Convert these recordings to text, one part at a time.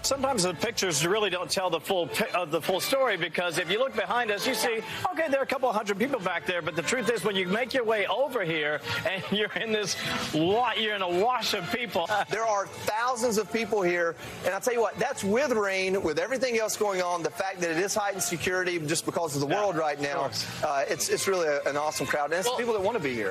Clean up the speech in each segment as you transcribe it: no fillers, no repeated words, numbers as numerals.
Sometimes the pictures really don't tell the full story, because if you look behind us, you see, okay, there are a couple of hundred people back there, but the truth is, when you make your way over here and you're in a wash of people. There are thousands of people here, and I'll tell you what, that's with rain, with everything else going on, the fact that it is heightened security just because of the world right now. It's really an awesome crowd, and it's people that want to be here.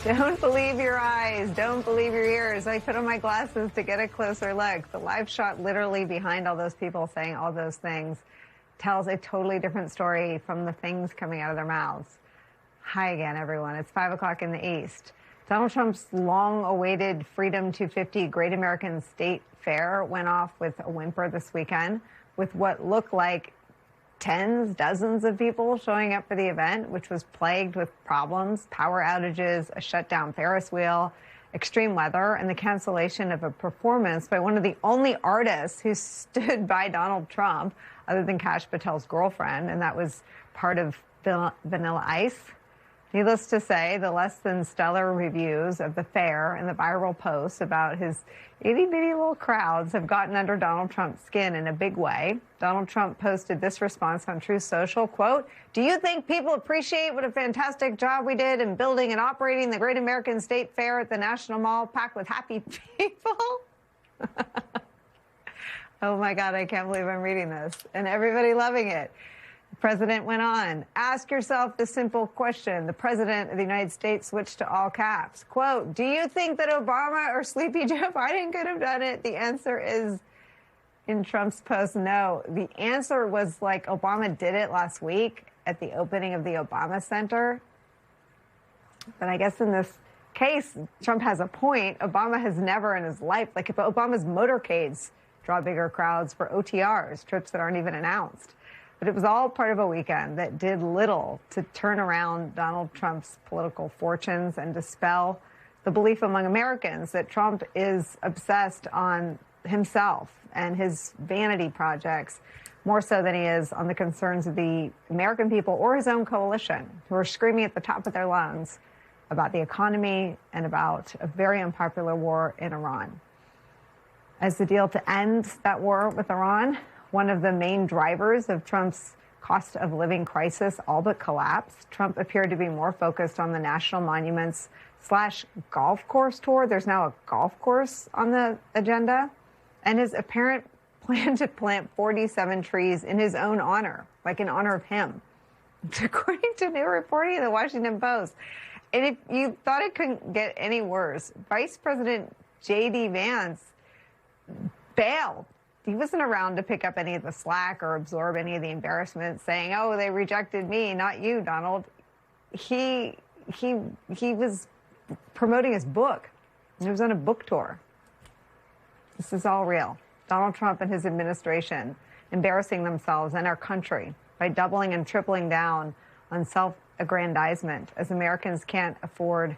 Don't believe your eyes. Don't believe your ears. I put on my glasses to get a closer look. The live shot literally behind all those people saying all those things tells a totally different story from the things coming out of their mouths. Hi again, everyone. It's 5 o'clock in the East. Donald Trump's long-awaited Freedom 250 Great American State Fair went off with a whimper this weekend, with what looked like dozens of people showing up for the event, which was plagued with problems, power outages, a shutdown Ferris wheel, extreme weather, and the cancellation of a performance by one of the only artists who stood by Donald Trump, other than Kash Patel's girlfriend, and that was part of Vanilla Ice. Needless to say, the less than stellar reviews of the fair and the viral posts about his itty-bitty little crowds have gotten under Donald Trump's skin in a big way. Donald Trump posted this response on Truth Social, quote, "Do you think people appreciate what a fantastic job we did in building and operating the Great American State Fair at the National Mall packed with happy people?" Oh my God, I can't believe I'm reading this. And everybody loving it. The president went on, "Ask yourself the simple question." The president of the United States switched to all caps. Quote, "Do you think that Obama or Sleepy Joe Biden could have done it?" The answer is, in Trump's post, no. The answer was like Obama did it last week at the opening of the Obama Center. But I guess in this case, Trump has a point. Obama has never in his life, like if Obama's motorcades draw bigger crowds for OTRs, trips that aren't even announced. But it was all part of a weekend that did little to turn around Donald Trump's political fortunes and dispel the belief among Americans that Trump is obsessed on himself and his vanity projects, more so than he is on the concerns of the American people or his own coalition, who are screaming at the top of their lungs about the economy and about a very unpopular war in Iran. As the deal to end that war with Iran, one of the main drivers of Trump's cost of living crisis all but collapsed, Trump appeared to be more focused on the national monuments / golf course tour. There's now a golf course on the agenda, and his apparent plan to plant 47 trees in his own honor, like in honor of him, according to new reporting in the Washington Post. And if you thought it couldn't get any worse, Vice President J.D. Vance bailed. He wasn't around to pick up any of the slack or absorb any of the embarrassment, saying, "Oh, they rejected me, not you, Donald." He was promoting his book. He was on a book tour. This is all real. Donald Trump and his administration embarrassing themselves and our country by doubling and tripling down on self-aggrandizement as Americans can't afford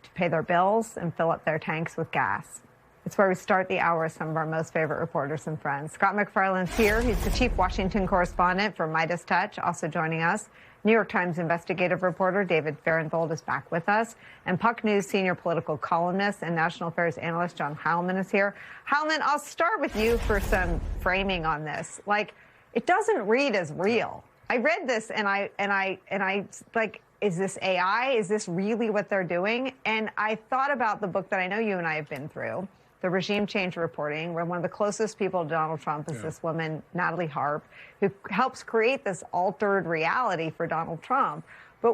to pay their bills and fill up their tanks with gas. It's where we start the hour with some of our most favorite reporters and friends. Scott MacFarlane's here. He's the chief Washington correspondent for Midas Touch. Also joining us, New York Times investigative reporter David Fahrenthold is back with us. And Puck News senior political columnist and national affairs analyst John Heilman is here. Heilman, I'll start with you for some framing on this. Like, it doesn't read as real. I read this and I like, is this AI? Is this really what they're doing? And I thought about the book that I know you and I have been through, the Regime Change Reporting, where one of the closest people to Donald Trump is this woman, Natalie Harp, who helps create this altered reality for Donald Trump. But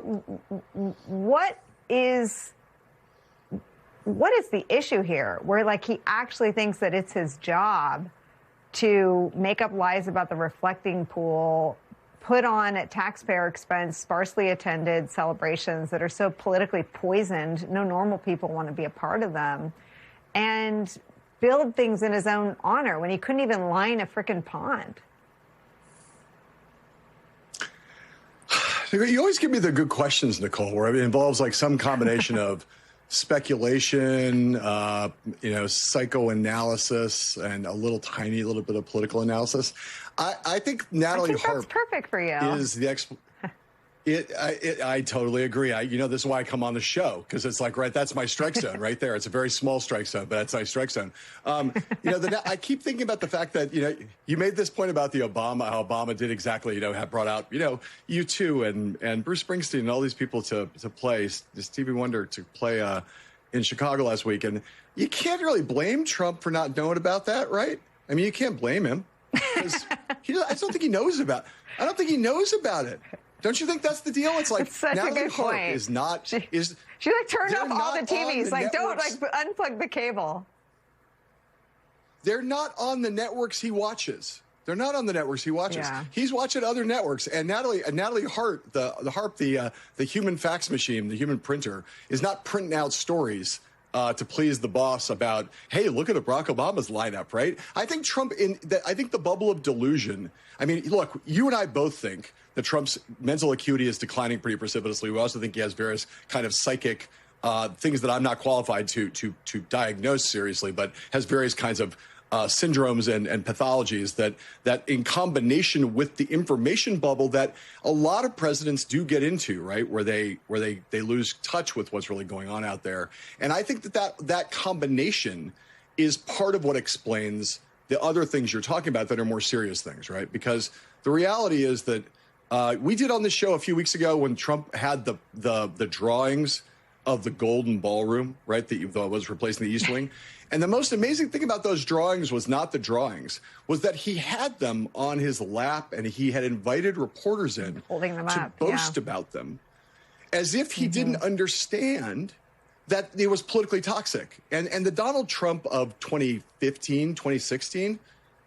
what is the issue here, where like he actually thinks that it's his job to make up lies about the reflecting pool, put on at taxpayer expense sparsely attended celebrations that are so politically poisoned, no normal people want to be a part of them, and build things in his own honor when he couldn't even line a frickin' pond? You always give me the good questions, Nicole, where it involves like some combination of speculation, psychoanalysis, and a tiny little bit of political analysis. I think Natalie Harp that's perfect for you. is the I totally agree. This is why I come on the show, because it's like, right, that's my strike zone right there. It's a very small strike zone, but that's my strike zone. I keep thinking about the fact that, you made this point about how Obama did exactly, have brought out, U2 and Bruce Springsteen and all these people to play, Stevie Wonder to play in Chicago last week. And you can't really blame Trump for not knowing about that, right? I mean, you can't blame him. I don't think he knows about it. Don't you think that's the deal? It's like Natalie Harp is not. She turned off all the TVs. Don't unplug the cable. They're not on the networks he watches. Yeah. He's watching other networks. And Natalie Harp, the human fax machine, the human printer, is not printing out stories to please the boss about, hey, look at Barack Obama's lineup, right? I think I think the bubble of delusion. I mean, look, you and I both think that Trump's mental acuity is declining pretty precipitously. We also think he has various kind of psychic things that I'm not qualified to diagnose seriously, but has various kinds of syndromes and pathologies that in combination with the information bubble that a lot of presidents do get into, right, where they lose touch with what's really going on out there. And I think that combination is part of what explains the other things you're talking about that are more serious things, right? Because the reality is that we did on this show a few weeks ago when Trump had the drawings of the Golden Ballroom, right, that was replacing the East Wing. And the most amazing thing about those drawings was not the drawings, was that he had them on his lap and he had invited reporters in holding them to up, boast about them, as if he didn't understand that it was politically toxic. And the Donald Trump of 2015, 2016,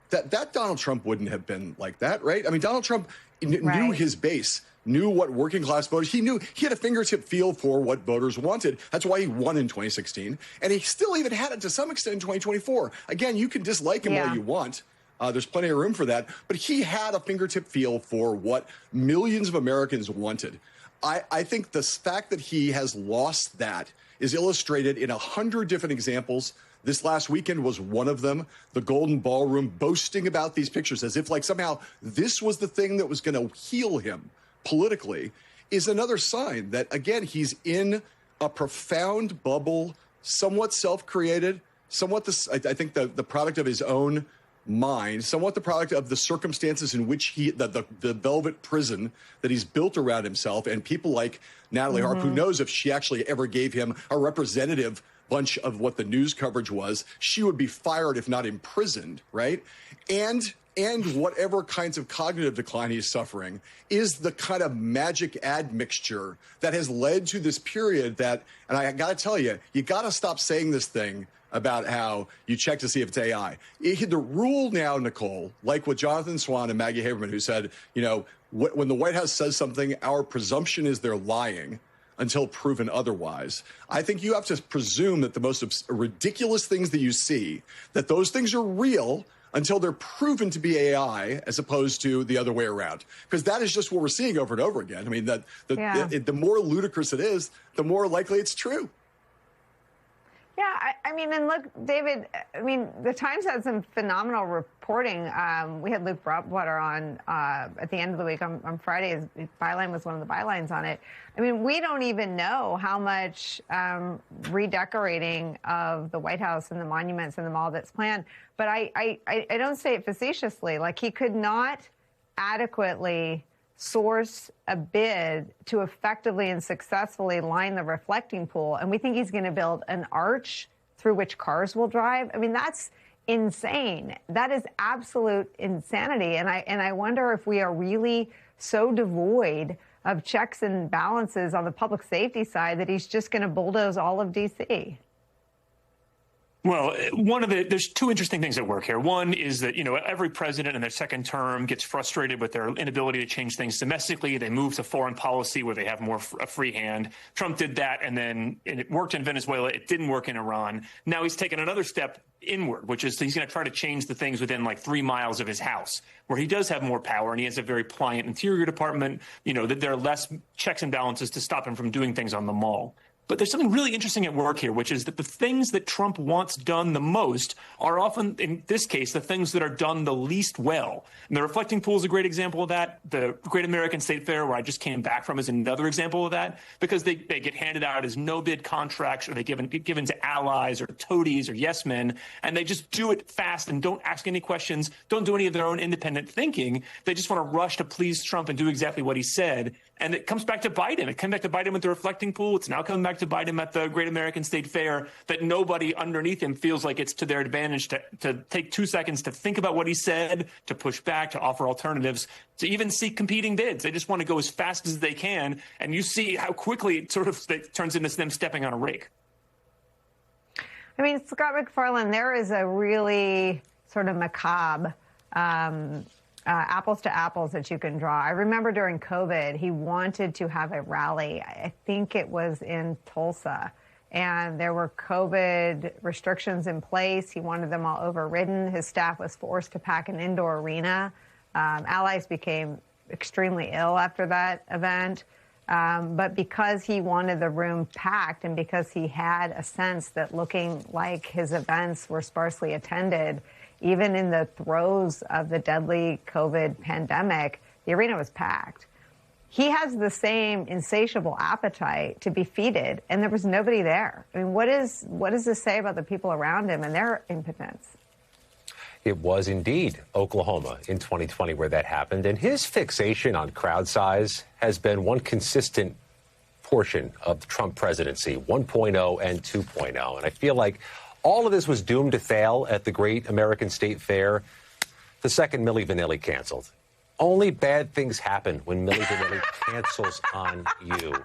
that Donald Trump wouldn't have been like that, right? I mean, Donald Trump knew his base, knew what working class voters, he had a fingertip feel for what voters wanted. That's why he won in 2016. And he still even had it to some extent in 2024. Again, you can dislike him all you want. There's plenty of room for that. But he had a fingertip feel for what millions of Americans wanted. I think the fact that he has lost that is illustrated in 100 different examples. This last weekend was one of them. The Golden Ballroom boasting about these pictures as if like somehow this was the thing that was going to heal him politically is another sign that, again, he's in a profound bubble, somewhat self-created, somewhat I think the product of his own mind, somewhat the product of the circumstances in which the velvet prison that he's built around himself, and people like Natalie Harp, who knows if she actually ever gave him a representative bunch of what the news coverage was, she would be fired if not imprisoned, right? And whatever kinds of cognitive decline he's suffering is the kind of magic admixture that has led to this period that, and I got to tell you, you got to stop saying this thing about how you check to see if it's AI. The rule now, Nicole, like with Jonathan Swan and Maggie Haberman, who said, when the White House says something, our presumption is they're lying until proven otherwise. I think you have to presume that the most ridiculous things that you see, that those things are real until they're proven to be AI, as opposed to the other way around. Because that is just what we're seeing over and over again. I mean, the more ludicrous it is, the more likely it's true. Yeah, I mean, and look, David, I mean, the Times had some phenomenal reporting. We had Luke Broadwater on at the end of the week on Friday. His byline was one of the bylines on it. I mean, we don't even know how much redecorating of the White House and the monuments and the mall that's planned. But I don't say it facetiously. Like, he could not adequately source a bid to effectively and successfully line the reflecting pool. And we think he's going to build an arch through which cars will drive. I mean, that's insane. That is absolute insanity. And I wonder if we are really so devoid of checks and balances on the public safety side that he's just going to bulldoze all of D.C. Well, there's two interesting things at work here. One is that, every president in their second term gets frustrated with their inability to change things domestically. They move to foreign policy where they have more a free hand. Trump did that, and then it worked in Venezuela. It didn't work in Iran. Now he's taken another step inward, which is he's going to try to change the things within like 3 miles of his house, where he does have more power and he has a very pliant Interior Department, that there are less checks and balances to stop him from doing things on the mall. But there's something really interesting at work here, which is that the things that Trump wants done the most are often, in this case, the things that are done the least well. And the reflecting pool is a great example of that. The Great American State Fair, where I just came back from, is another example of that, because they get handed out as no-bid contracts, or they get given to allies or toadies or yes men, and they just do it fast and don't ask any questions, don't do any of their own independent thinking. They just want to rush to please Trump and do exactly what he said. And it comes back to bite him. It came back to bite him with the reflecting pool. It's now coming back to bite him at the Great American State Fair, that nobody underneath him feels like it's to their advantage to take 2 seconds to think about what he said, to push back, to offer alternatives, to even seek competing bids. They just want to go as fast as they can. And you see how quickly it sort of turns into them stepping on a rake. I mean, Scott MacFarlane, there is a really sort of macabre apples to apples that you can draw. I remember during COVID, he wanted to have a rally. I think it was in Tulsa, and there were COVID restrictions in place. He wanted them all overridden. His staff was forced to pack an indoor arena. Allies became extremely ill after that event. But because he wanted the room packed, and because he had a sense that looking like his events were sparsely attended, even in the throes of the deadly COVID pandemic, the arena was packed. He has the same insatiable appetite to be feted, and there was nobody there. I mean, what does this say about the people around him and their impotence? It was indeed Oklahoma in 2020 where that happened, and his fixation on crowd size has been one consistent portion of the Trump presidency, 1.0 and 2.0. And I feel like all of this was doomed to fail at the Great American State Fair the second Milli Vanilli canceled. Only bad things happen when Milli Vanilli cancels on you.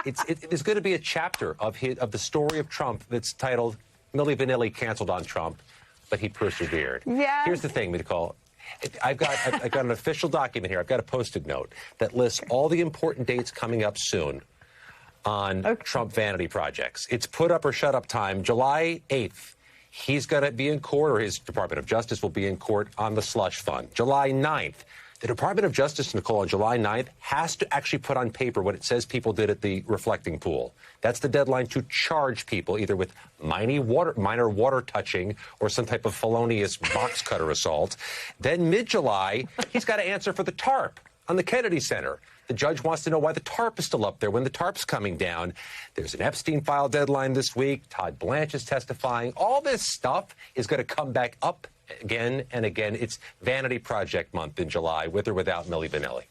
It is going to be a chapter of the story of Trump that's titled Milli Vanilli canceled on Trump, but he persevered. Yes. Here's the thing, Nicole. I've got an official document here. I've got a Post-it note that lists all the important dates coming up soon on Trump vanity projects. It's put up or shut up time. July 8th, he's going to be in court, or his Department of Justice will be in court on the slush fund. July 9th, the Department of Justice, Nicole, on July 9th has to actually put on paper what it says people did at the reflecting pool. That's the deadline to charge people either with minor water touching or some type of felonious box cutter assault. Then mid-July, he's got to answer for the tarp on the Kennedy Center. The judge wants to know why the tarp is still up there when the tarp's coming down. There's an Epstein file deadline this week. Todd Blanche is testifying. All this stuff is going to come back up again and again. It's Vanity Project month in July, with or without Milli Vanilli.